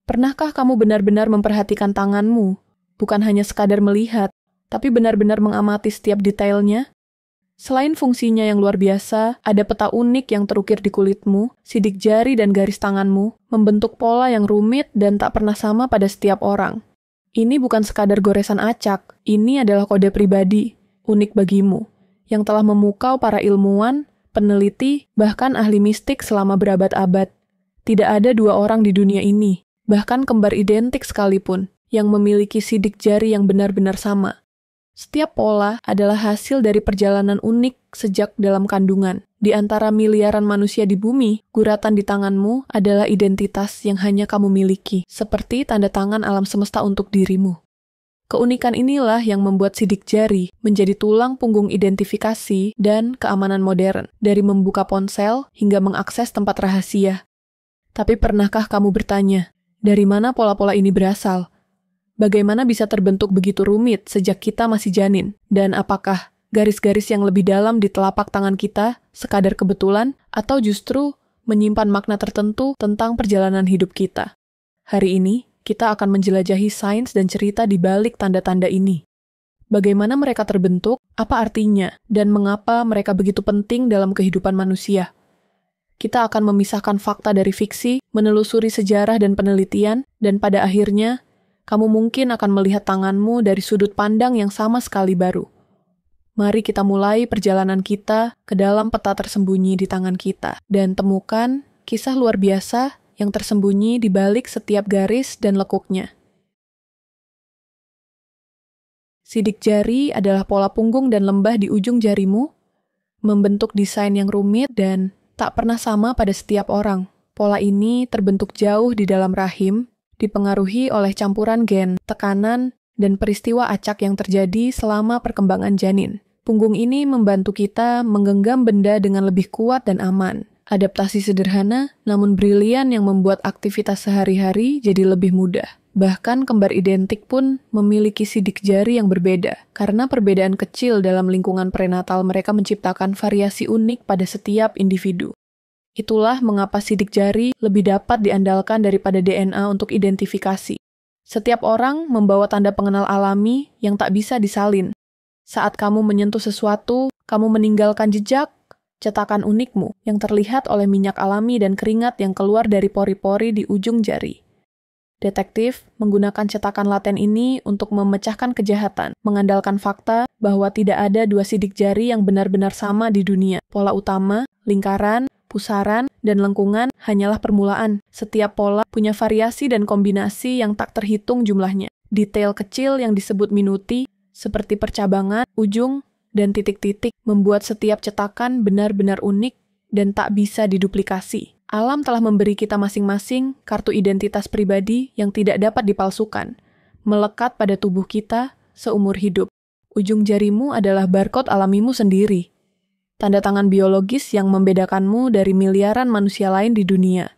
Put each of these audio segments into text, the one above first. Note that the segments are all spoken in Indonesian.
Pernahkah kamu benar-benar memperhatikan tanganmu? Bukan hanya sekadar melihat, tapi benar-benar mengamati setiap detailnya? Selain fungsinya yang luar biasa, ada peta unik yang terukir di kulitmu, sidik jari dan garis tanganmu, membentuk pola yang rumit dan tak pernah sama pada setiap orang. Ini bukan sekadar goresan acak, ini adalah kode pribadi, unik bagimu, yang telah memukau para ilmuwan, peneliti, bahkan ahli mistik selama berabad-abad. Tidak ada dua orang di dunia ini, bahkan kembar identik sekalipun, yang memiliki sidik jari yang benar-benar sama. Setiap pola adalah hasil dari perjalanan unik sejak dalam kandungan. Di antara miliaran manusia di bumi, guratan di tanganmu adalah identitas yang hanya kamu miliki, seperti tanda tangan alam semesta untuk dirimu. Keunikan inilah yang membuat sidik jari menjadi tulang punggung identifikasi dan keamanan modern, dari membuka ponsel hingga mengakses tempat rahasia. Tapi pernahkah kamu bertanya, dari mana pola-pola ini berasal? Bagaimana bisa terbentuk begitu rumit sejak kita masih janin? Dan apakah garis-garis yang lebih dalam di telapak tangan kita sekadar kebetulan atau justru menyimpan makna tertentu tentang perjalanan hidup kita? Hari ini, kita akan menjelajahi sains dan cerita di balik tanda-tanda ini. Bagaimana mereka terbentuk, apa artinya, dan mengapa mereka begitu penting dalam kehidupan manusia? Kita akan memisahkan fakta dari fiksi, menelusuri sejarah dan penelitian, dan pada akhirnya, kamu mungkin akan melihat tanganmu dari sudut pandang yang sama sekali baru. Mari kita mulai perjalanan kita ke dalam peta tersembunyi di tangan kita, dan temukan kisah luar biasa yang tersembunyi di balik setiap garis dan lekuknya. Sidik jari adalah pola punggung dan lembah di ujung jarimu, membentuk desain yang rumit dan tak pernah sama pada setiap orang. Pola ini terbentuk jauh di dalam rahim, dipengaruhi oleh campuran gen, tekanan, dan peristiwa acak yang terjadi selama perkembangan janin. Punggung ini membantu kita menggenggam benda dengan lebih kuat dan aman. Adaptasi sederhana, namun brilian yang membuat aktivitas sehari-hari jadi lebih mudah. Bahkan kembar identik pun memiliki sidik jari yang berbeda, karena perbedaan kecil dalam lingkungan prenatal mereka menciptakan variasi unik pada setiap individu. Itulah mengapa sidik jari lebih dapat diandalkan daripada DNA untuk identifikasi. Setiap orang membawa tanda pengenal alami yang tak bisa disalin. Saat kamu menyentuh sesuatu, kamu meninggalkan jejak, cetakan unikmu yang terlihat oleh minyak alami dan keringat yang keluar dari pori-pori di ujung jari. Detektif menggunakan cetakan laten ini untuk memecahkan kejahatan, mengandalkan fakta bahwa tidak ada dua sidik jari yang benar-benar sama di dunia. Pola utama, lingkaran, pusaran, dan lengkungan hanyalah permulaan. Setiap pola punya variasi dan kombinasi yang tak terhitung jumlahnya. Detail kecil yang disebut minuti, seperti percabangan, ujung, dan titik-titik, membuat setiap cetakan benar-benar unik dan tak bisa diduplikasi. Alam telah memberi kita masing-masing kartu identitas pribadi yang tidak dapat dipalsukan, melekat pada tubuh kita seumur hidup. Ujung jarimu adalah barcode alamimu sendiri. Tanda tangan biologis yang membedakanmu dari miliaran manusia lain di dunia.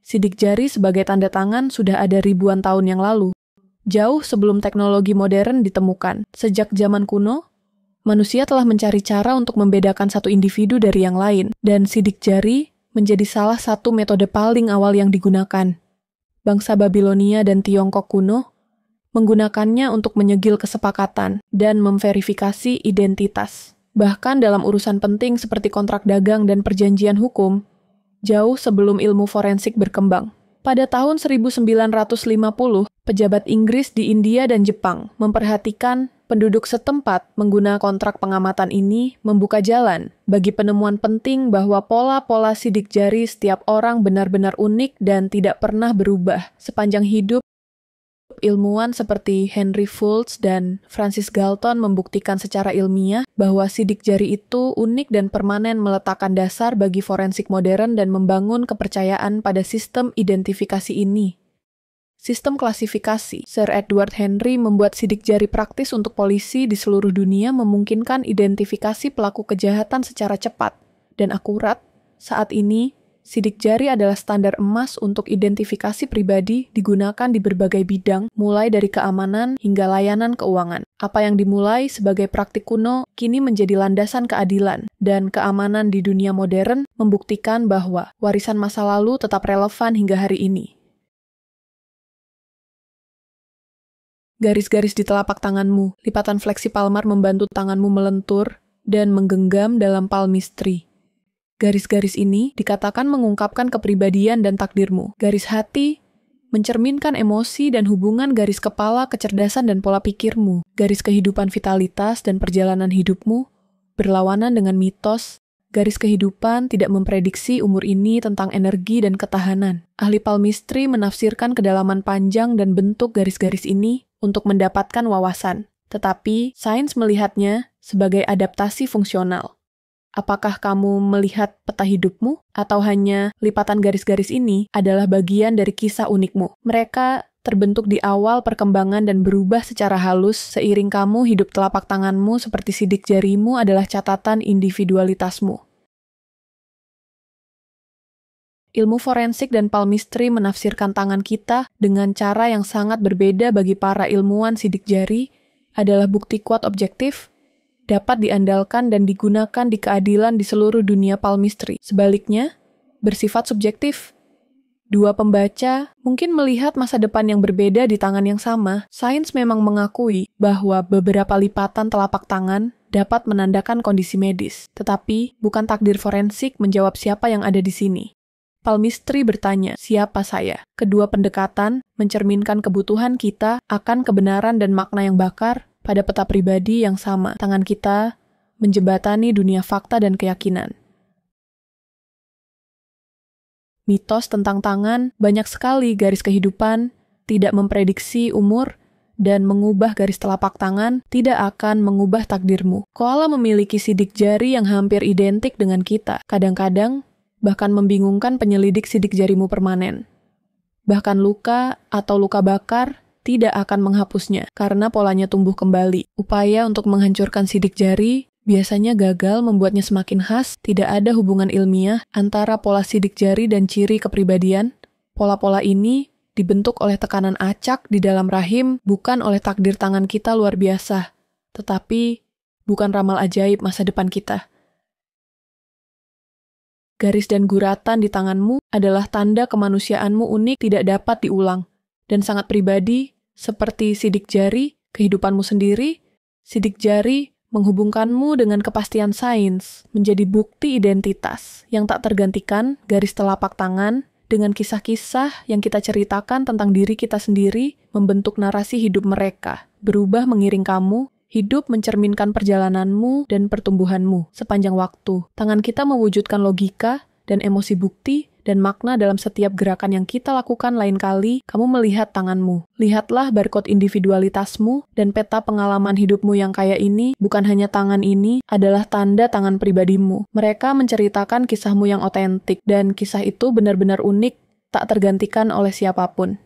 Sidik jari sebagai tanda tangan sudah ada ribuan tahun yang lalu, jauh sebelum teknologi modern ditemukan. Sejak zaman kuno, manusia telah mencari cara untuk membedakan satu individu dari yang lain, dan sidik jari menjadi salah satu metode paling awal yang digunakan. Bangsa Babilonia dan Tiongkok kuno menggunakannya untuk menyegil kesepakatan dan memverifikasi identitas. Bahkan dalam urusan penting seperti kontrak dagang dan perjanjian hukum, jauh sebelum ilmu forensik berkembang. Pada tahun 1950, pejabat Inggris di India dan Jepang memperhatikan penduduk setempat menggunakan kontrak pengamatan ini membuka jalan bagi penemuan penting bahwa pola-pola sidik jari setiap orang benar-benar unik dan tidak pernah berubah sepanjang hidup. Ilmuwan seperti Henry Fultz dan Francis Galton membuktikan secara ilmiah bahwa sidik jari itu unik dan permanen, meletakkan dasar bagi forensik modern dan membangun kepercayaan pada sistem identifikasi ini. Sistem klasifikasi Sir Edward Henry membuat sidik jari praktis untuk polisi di seluruh dunia, memungkinkan identifikasi pelaku kejahatan secara cepat dan akurat. Saat ini, sidik jari adalah standar emas untuk identifikasi pribadi digunakan di berbagai bidang, mulai dari keamanan hingga layanan keuangan. Apa yang dimulai sebagai praktik kuno kini menjadi landasan keadilan, dan keamanan di dunia modern membuktikan bahwa warisan masa lalu tetap relevan hingga hari ini. Garis-garis di telapak tanganmu, lipatan fleksi palmar membantu tanganmu melentur dan menggenggam dalam palmistry. Garis-garis ini dikatakan mengungkapkan kepribadian dan takdirmu. Garis hati mencerminkan emosi dan hubungan garis kepala, kecerdasan dan pola pikirmu. Garis kehidupan vitalitas dan perjalanan hidupmu berlawanan dengan mitos. Garis kehidupan tidak memprediksi umur ini tentang energi dan ketahanan. Ahli palmistry menafsirkan kedalaman panjang dan bentuk garis-garis ini untuk mendapatkan wawasan. Tetapi sains melihatnya sebagai adaptasi fungsional. Apakah kamu melihat peta hidupmu, atau hanya lipatan garis-garis ini adalah bagian dari kisah unikmu? Mereka terbentuk di awal perkembangan dan berubah secara halus seiring kamu hidup. Telapak tanganmu seperti sidik jarimu adalah catatan individualitasmu. Ilmu forensik dan palmistry menafsirkan tangan kita dengan cara yang sangat berbeda. Bagi para ilmuwan, sidik jari adalah bukti kuat objektif, dapat diandalkan dan digunakan di keadilan di seluruh dunia palmistry. Sebaliknya, bersifat subjektif. Dua pembaca mungkin melihat masa depan yang berbeda di tangan yang sama. Sains memang mengakui bahwa beberapa lipatan telapak tangan dapat menandakan kondisi medis, tetapi bukan takdir forensik menjawab siapa yang ada di sini. Palmistry bertanya, siapa saya? Kedua pendekatan mencerminkan kebutuhan kita akan kebenaran dan makna yang bakar pada peta pribadi yang sama. Tangan kita menjembatani dunia fakta dan keyakinan. Mitos tentang tangan banyak sekali. Garis kehidupan tidak memprediksi umur, dan mengubah garis telapak tangan tidak akan mengubah takdirmu. Koala memiliki sidik jari yang hampir identik dengan kita. Kadang-kadang bahkan membingungkan penyelidik sidik jarimu permanen. Bahkan luka atau luka bakar tidak akan menghapusnya karena polanya tumbuh kembali. Upaya untuk menghancurkan sidik jari biasanya gagal, membuatnya semakin khas. Tidak ada hubungan ilmiah antara pola sidik jari dan ciri kepribadian. Pola-pola ini dibentuk oleh tekanan acak di dalam rahim, bukan oleh takdir tangan kita luar biasa, tetapi bukan ramal ajaib masa depan kita. Garis dan guratan di tanganmu adalah tanda kemanusiaanmu unik, tidak dapat diulang, dan sangat pribadi. Seperti sidik jari, kehidupanmu sendiri, sidik jari menghubungkanmu dengan kepastian sains, menjadi bukti identitas yang tak tergantikan. Garis telapak tangan dengan kisah-kisah yang kita ceritakan tentang diri kita sendiri membentuk narasi hidup mereka, berubah mengiring kamu. Hidup mencerminkan perjalananmu dan pertumbuhanmu sepanjang waktu. Tangan kita mewujudkan logika dan emosi bukti dan makna dalam setiap gerakan yang kita lakukan. Lain kali, kamu melihat tanganmu. Lihatlah barcode individualitasmu dan peta pengalaman hidupmu yang kaya ini. Bukan hanya tangan ini adalah tanda tangan pribadimu. Mereka menceritakan kisahmu yang otentik, dan kisah itu benar-benar unik, tak tergantikan oleh siapapun.